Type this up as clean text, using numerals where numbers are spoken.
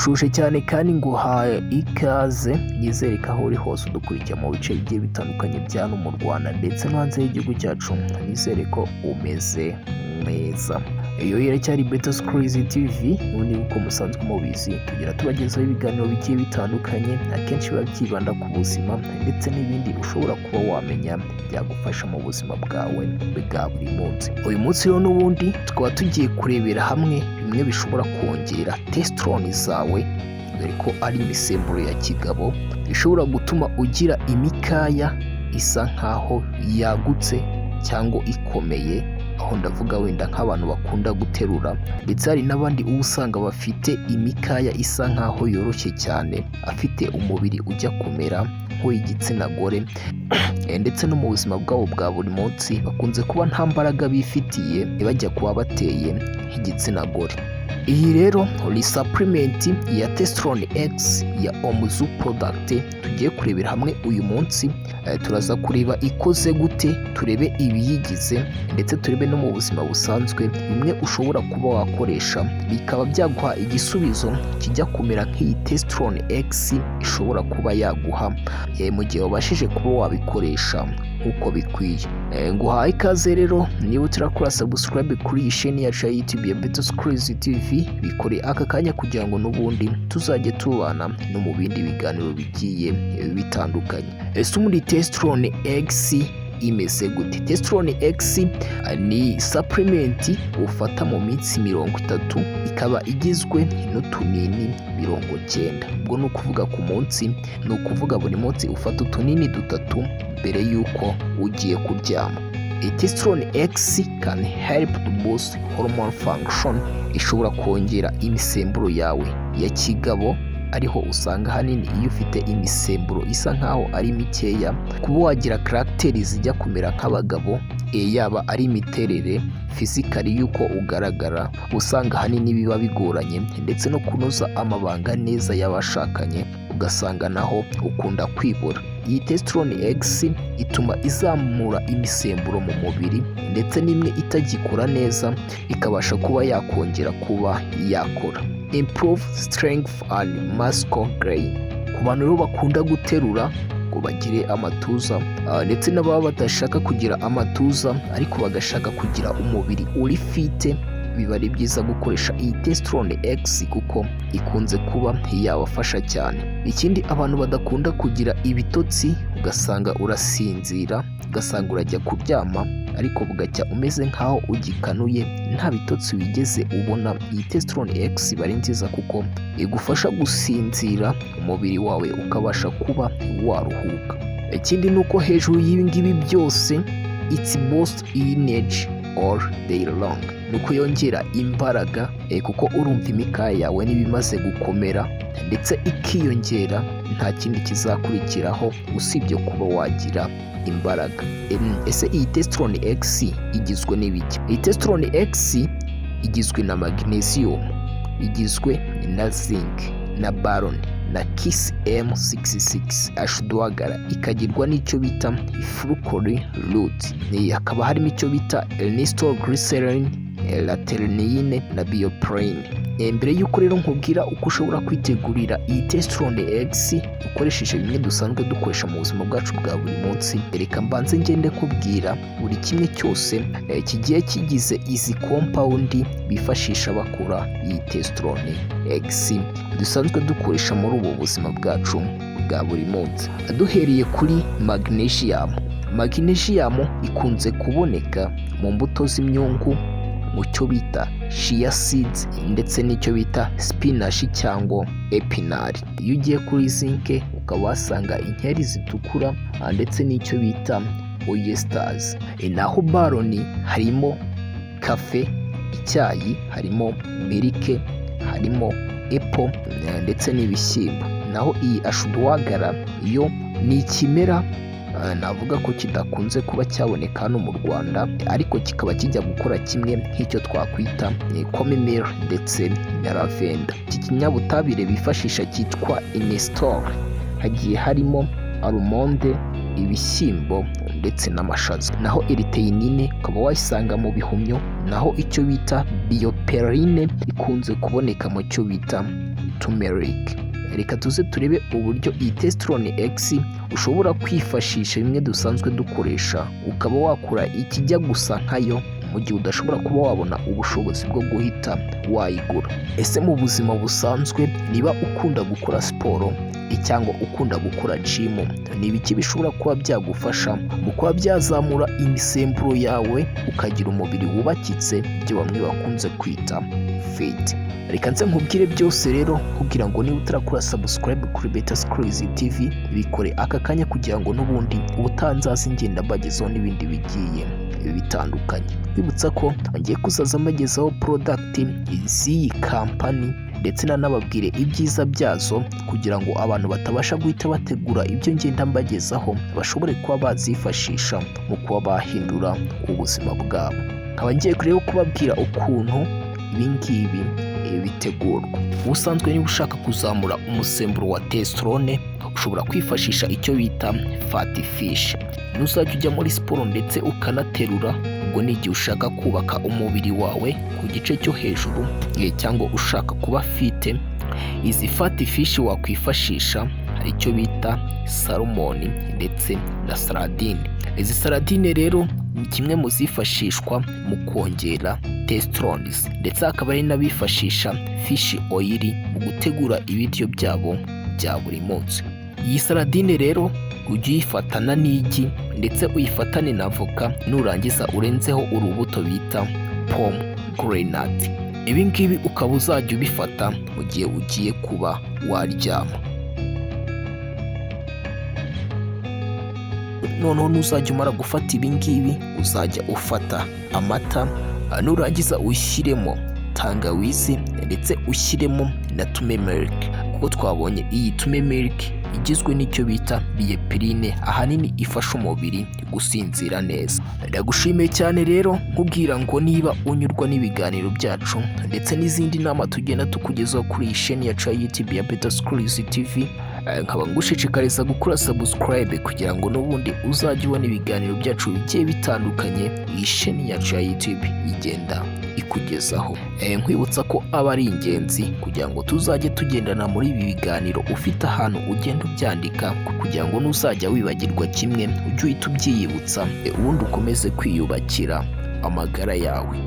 ndagushuje cyane kandi nguhaye ikaze, nizere ko aho uri hose udukurikira mu bice bigiye bitandukanye bya hano mu Rwanda ndetse no hanze y'igihugu cyacu. Nizere ko umeze neza. Iyo iracyari Beta Screens TV, ubundi uko musanzwe mubizi tugira tubagezaho ibiganiro bigiye bitandukanye, akenshi biba byibanda ku buzima ndetse n'ibindi ushobora kuba wamenya byagufasha mu buzima bwawe bwa buri munsi. Uyu munsi rero n'ubundi tukaba tugiye kurebera hamwe bimwe bishobora kongera testosterone zawe, dore ko ari imisemburo ya kigabo ishobora gutuma ugira imikaya isa nkaho yagutse cyangwa ikomeye, aho ndavuga wenda nk'abantu bakunda guterura, ndetse hari n'abandi uba usanga bafite imikaya isa nkaho yoroshye cyane, afite umubiri ujya kumera nk'uw'igitsina gore, ndetse no mu buzima bwabo bwa buri munsi bakunze kuba nta mbaraga bifitiye, bajya kuba bateye nk'igitsina gore. Iyi rero ni supplement ya testosterone X ya Umzu product tugiye kurebera hamwe uyu munsi. Turaza kureba ikoze gute, turebe ibiyigize, ndetse turebe no mu buzima busanzwe bimwe ushobora kuba wakoresha bikaba byaguha igisubizo kijya kumera nk'iyi testosterone X ishobora kuba yaguha mu gihe wabashije kuba wabikoresha nk'uko bikwiye. Nguhaye ikaze rero, niba utarakora subscribe kuri iyi chaîne yacu ya YouTube ya Beta Screens TV, bikore aka kanya kugira ngo n'ubundi tuzajye tubana no mu bindi biganiro bigiye bitandukanye. Ese muri testosterone X imeze gute? Testosterone X ni supplement ufata mu minsi 30, ikaba igizwe n'utunini 90. Ubwo ni ukuvuga ku munsi, ni ukuvuga buri munsi ufata utunini 3 mbere y'uko ugiye kuryama. Testosterone X can help to boost hormone function, ishobora kongera imisemburo yawe ya kigabo, ariho usanga hanini iyo ufite imisemburo isa nkaho ari mikeya, kuba wagira karagiteri zijya kumera nk'abagabo, yaba ari imiterere fizikali y'uko ugaragara, usanga hanini biba bigoranye, ndetse no kunoza amabanga neza y'abashakanye ugasanga naho ukunda kwibura. Iyi testosterone X ituma izamura imisemburo mu mubiri, ndetse n'imwe itagikora neza ikabasha kuba yakongera kuba yakora. Improve strength and muscle gain. Ku bantu rero bakunda guterura ngo bagire amatuza, ndetse n'ababa badashaka kugira amatuza ariko bagashaka kugira umubiri uri fite, biba ari byiza gukoresha iyi testosterone X kuko ikunze kuba yabafasha cyane. Ikindi, abantu badakunda kugira ibitotsi, ugasanga urasinzira, ugasanga urajya kuryama ariko bugacya umeze nkaho ugikanuye, nta bitotsi wigeze ubona, iyi testosterone X iba ari nziza kuko igufasha gusinzira, umubiri wawe ukabasha kuba waruhuka. Ikindi ni uko hejuru y'ibi ngibi byose it's boost energy all day long, nuko yongera imbaraga, kuko urumva imikaya yawe n'ibimaze gukomera, ndetse ikiyongera, nta kindi kizakurikiraho usibye kuba wagira imbaraga. Ese iyi testosterone X igizwe n'ibiki? Iyi testosterone X igizwe na magnesium, igizwe na zinc na baron na kis M66 ashudwagara, ikagirwa n'icyo bita fructose root, hakaba harimo icyo bita nitroglycerin, laternine na bioprene. Mbere y'uko rero nkubwira uko ushobora kwitegurira iyi testosterone X ukoresheje bimwe dusanzwe dukoresha mu buzima bwacu bwa buri munsi, reka mbanze ngende kubwira buri kimwe cyose kigiye kigize izi compound bifashisha bakora iyi testosterone X dusanzwe dukoresha muri ubu buzima bwacu bwa buri munsi. Duhereye kuri magnesium. Magnesium ikunze kuboneka mu mbuto z'imyungu, mu cyo bita chia seeds, ndetse n'icyo bita spinach cyangwa epinari. Iyo ugiye kuri zinc ukaba wasanga inkeri zitukura, ndetse n'icyo bita oysters. Naho baron harimo kafe, icyayi, harimo milk, harimo apple, ndetse n'ibishyimbo. Naho iyi ashudwagara yo ni ikimera navuga ko kidakunze kuba cyaboneka hano mu Rwanda, ariko kikaba kijya gukora kimwe nk'icyo twakwita comimere ndetse na lavenda. Iki kinyabutabire bifashisha cyitwa inestor, hagiye harimo almond, ibishyimbo ndetse n'amashaza. Naho eriteyinine ukaba wayisanga mu bihumyo, naho icyo bita bioperine ikunze kuboneka mu cyo bita turmeric. Reka tuze turebe uburyo iyi testosterone X ushobora kwifashisha bimwe dusanzwe dukoresha ukaba wakura ikijya gusa nkayo mu gihe udashobora kuba wabona ubushobozi bwo guhita wayigura. Ese mu buzima busanzwe niba ukunda gukora siporo cyangwa ukunda gukora gym, ni ibiki bishobora kuba byagufasha mu kuba byazamura imisemburo yawe ukagira umubiri wubakitse, ibyo bamwe bakunze kwita fit? Reka nze nkubwire byose rero kugira ngo niba utarakora subscribe kuri Beta Screens TV bikore aka kanya kugira ngo n'ubundi ubutanzaza ingenda bagezaho n'ibindi bigiye bitandukanye. Bibutsa ko ngiye kuzaza mbagezaho product z'iyi company ndetse nanababwire ibyiza byazo kugira ngo abantu batabasha guhita bategura ibyo ngenda mbagezaho bashobore kuba bazifashisha mu kuba bahindura ubuzima bwabo. Nkaba ngiye kureba kubabwira ukuntu ibingibi bitegurwa. Ubusanzwe niba ushaka kuzamura umusemburo wa testosterone ushobora kwifashisha icyo bita fat fish. Nuzajya ujya muri siporo ndetse ukanaterura, ubwo ni igihe ushaka kubaka umubiri wawe ku gice cyo hejuru cyangwa ushaka kuba fit, izi fat fish wakwifashisha hari icyo bita salmon ndetse na sardine. Izi sardine rero ni kimwe mu zifashishwa mu kongera testosterone ndetse hakaba ari n'abifashisha fish oil mu gutegura ibiryo byabo bya buri munsi. Iyi sardine rero ujye uyifatana n'igi ndetse uyifatane na avoka, nurangiza urenzeho urubuto bita pomegranate. Ibi ngibi ukaba uzajya ubifata mu gihe ugiye kuba waryama. Noneho nuzajya umara gufata ibi ngibi uzajya ufata amata, nurangiza ushyiremo tangawizi ndetse ushyiremo na turmeric, kuko twabonye iyi turmeric igizwe n'icyo bita bioperine, ahanini ifasha umubiri gusinzira neza. Ndagushimiye cyane rero nkubwira ngo niba unyurwa n'ibiganiro byacu ndetse n'izindi nama tugenda tukugezaho kuri iyi chaîne yacu ya YouTube ya Beta Screens TV, nkaba ngushishikariza gukora subscribe kugira ngo n'ubundi uzajye ubona ibiganiro byacu bigiye bitandukanye iyi chaîne yacu ya YouTube igenda ikugezaho. Nkwibutsa ko aba ari ingenzi kugira ngo tuzajye tugendana muri ibi biganiro ufite ahantu ugenda ubyandika kugira ngo nuzajya wibagirwa kimwe ujye uhita ubyiyibutsa, ubundi ukomeze kwiyubakira amagara yawe.